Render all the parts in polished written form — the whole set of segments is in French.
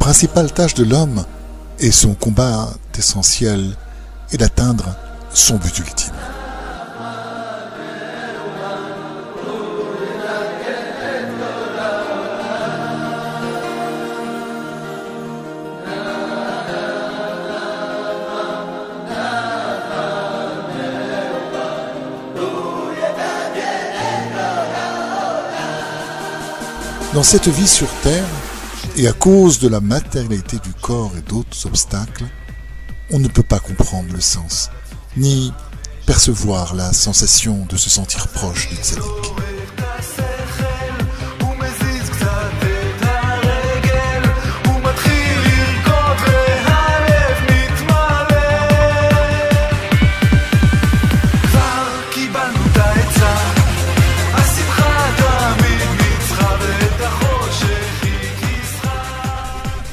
principale tâche de l'homme et son combat essentiel est d'atteindre son but ultime. Dans cette vie sur Terre, et à cause de la matérialité du corps et d'autres obstacles, on ne peut pas comprendre le sens, ni percevoir la sensation de se sentir proche du tzaddik.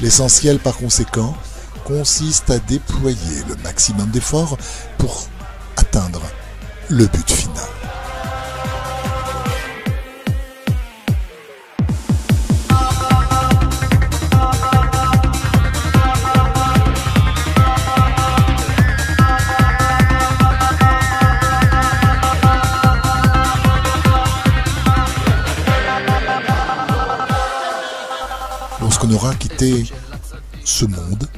L'essentiel, par conséquent, consiste à déployer le maximum d'efforts pour atteindre le but final. Lorsqu'on aura quitté ce monde,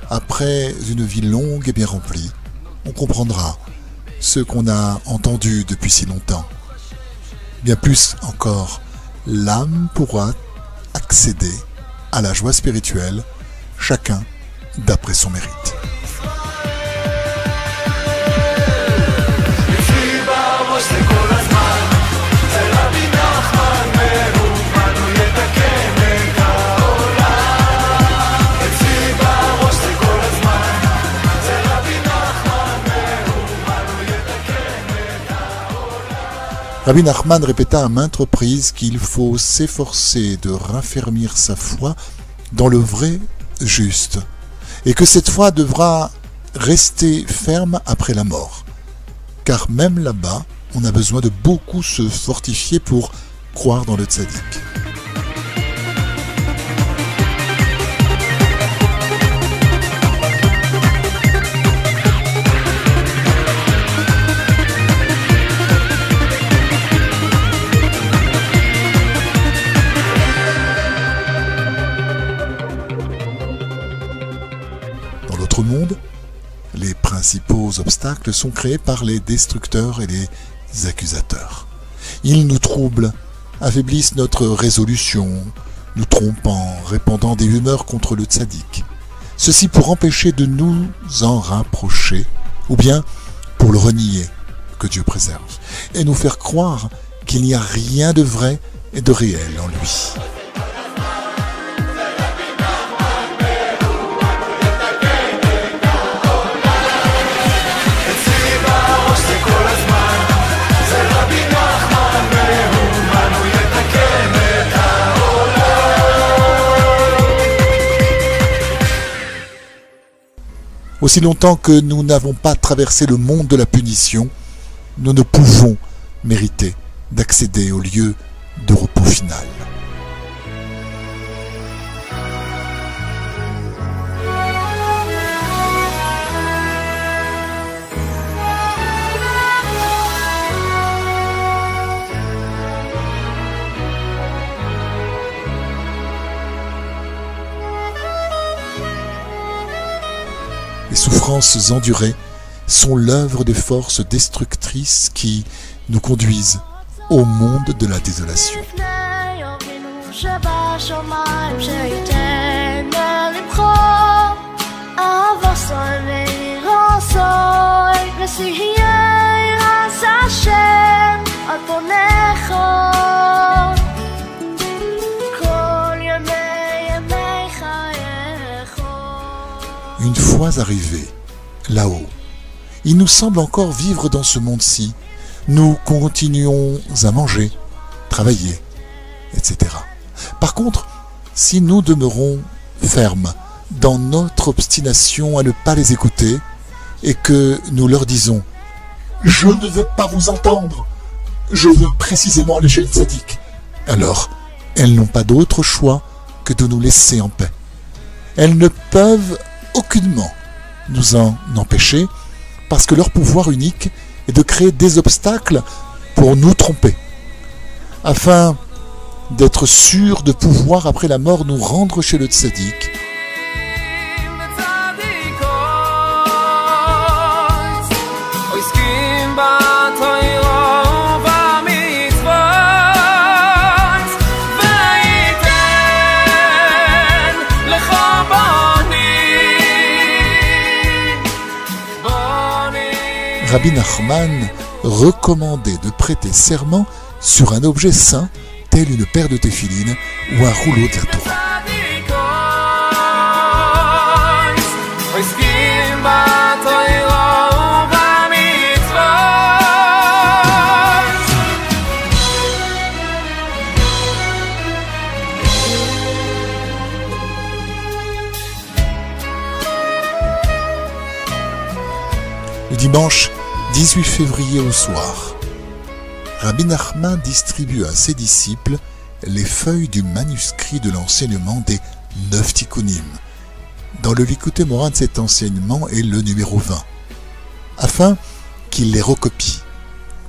après une vie longue et bien remplie, on comprendra ce qu'on a entendu depuis si longtemps. Bien plus encore, l'âme pourra accéder à la joie spirituelle, chacun d'après son mérite. Rabbi Nachman répéta à maintes reprises qu'il faut s'efforcer de raffermir sa foi dans le vrai juste, et que cette foi devra rester ferme après la mort. Car même là-bas, on a besoin de beaucoup se fortifier pour croire dans le tzaddik. Monde, les principaux obstacles sont créés par les destructeurs et les accusateurs. Ils nous troublent, affaiblissent notre résolution, nous trompant, répandant des rumeurs contre le tzaddik. Ceci pour empêcher de nous en rapprocher, ou bien pour le renier, que Dieu préserve, et nous faire croire qu'il n'y a rien de vrai et de réel en lui. Aussi longtemps que nous n'avons pas traversé le monde de la punition, nous ne pouvons mériter d'accéder au lieu de repos final. Les souffrances endurées sont l'œuvre des forces destructrices qui nous conduisent au monde de la désolation. Une fois arrivés là-haut, il nous semble encore vivre dans ce monde-ci. Nous continuons à manger, travailler, etc. Par contre, si nous demeurons fermes dans notre obstination à ne pas les écouter et que nous leur disons « Je ne veux pas vous entendre, je veux précisément aller chez le tzaddik », alors elles n'ont pas d'autre choix que de nous laisser en paix. Elles ne peuvent aucunement nous en empêcher parce que leur pouvoir unique est de créer des obstacles pour nous tromper, afin d'être sûrs de pouvoir, après la mort, nous rendre chez le tzaddik. Rabbi Nachman recommandait de prêter serment sur un objet saint, tel une paire de téphilines ou un rouleau de la Torah. Le dimanche 18 février au soir, Rabbi Nachman distribue à ses disciples les feuilles du manuscrit de l'enseignement des 9 tikkunim. Dans le Likutei Moharan, cet enseignement est le numéro 20, afin qu'ils les recopient.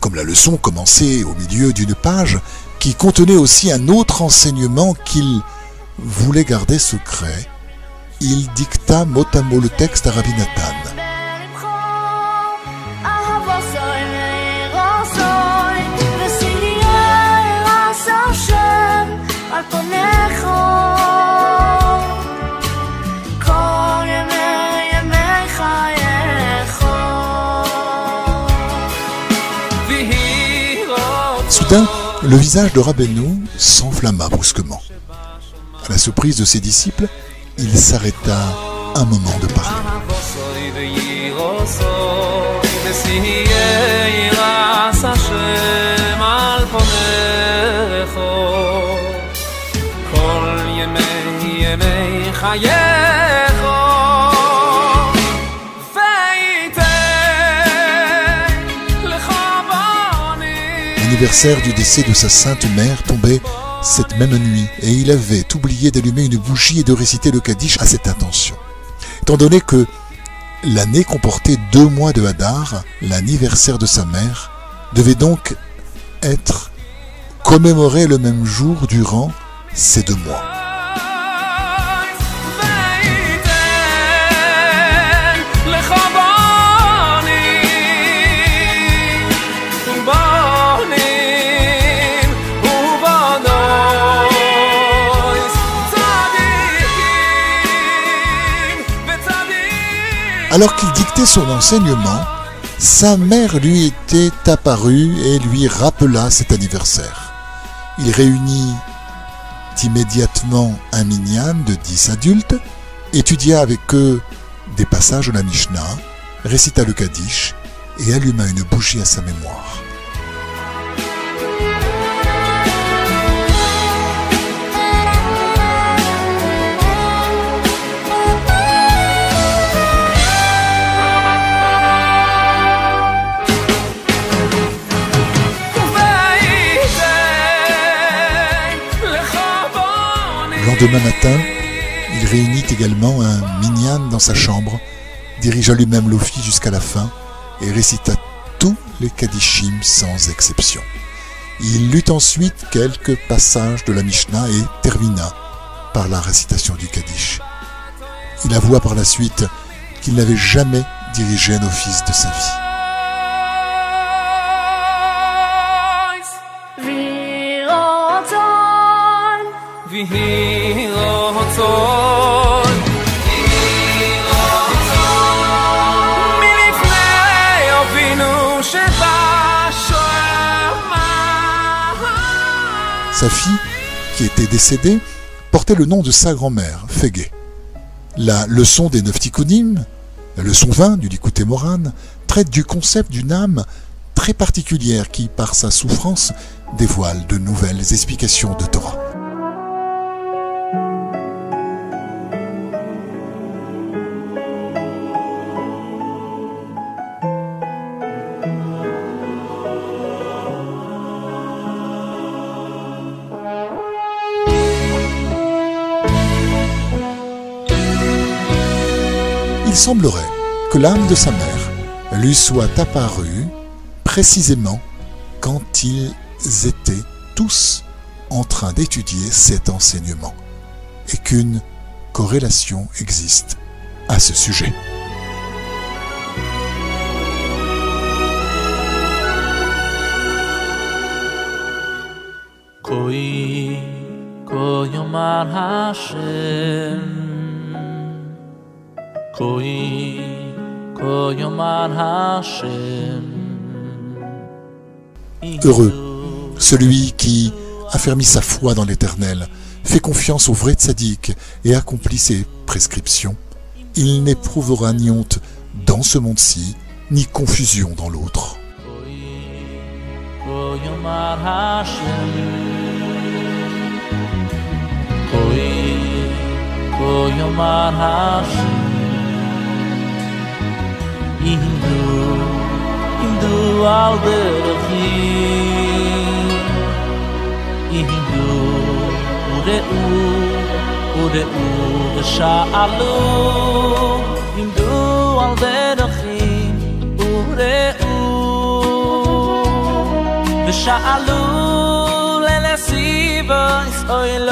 Comme la leçon commençait au milieu d'une page qui contenait aussi un autre enseignement qu'il voulait garder secret, il dicta mot à mot le texte à Rabbi Nathan. Soudain, le visage de Rabbeinu s'enflamma brusquement. À la surprise de ses disciples, il s'arrêta un moment de parler. L'anniversaire du décès de sa sainte mère tombait cette même nuit et il avait oublié d'allumer une bougie et de réciter le Kaddish à cette intention. Étant donné que l'année comportait 2 mois de Hadar, l'anniversaire de sa mère devait donc être commémoré le même jour durant ces 2 mois. Alors qu'il dictait son enseignement, sa mère lui était apparue et lui rappela cet anniversaire. Il réunit immédiatement un minyan de 10 adultes, étudia avec eux des passages de la Mishnah, récita le Kaddish et alluma une bougie à sa mémoire. Le lendemain matin, il réunit également un minyan dans sa chambre, dirigea lui-même l'office jusqu'à la fin et récita tous les Kaddishim sans exception. Il lut ensuite quelques passages de la Mishnah et termina par la récitation du Kaddish. Il avoua par la suite qu'il n'avait jamais dirigé un office de sa vie. Sa fille, qui était décédée, portait le nom de sa grand-mère, Fege. La leçon des 9 tikkunim, la leçon 20 du Likutei Moharan, traite du concept d'une âme très particulière qui, par sa souffrance, dévoile de nouvelles explications de Torah. semblerait que l'âme de sa mère lui soit apparue précisément quand ils étaient tous en train d'étudier cet enseignement et qu'une corrélation existe à ce sujet. Heureux celui qui affermit sa foi dans l'Éternel, fait confiance au vrai tzaddik et accomplit ses prescriptions. Il n'éprouvera ni honte dans ce monde-ci, ni confusion dans l'autre. ושאלו לנסיבו ישראל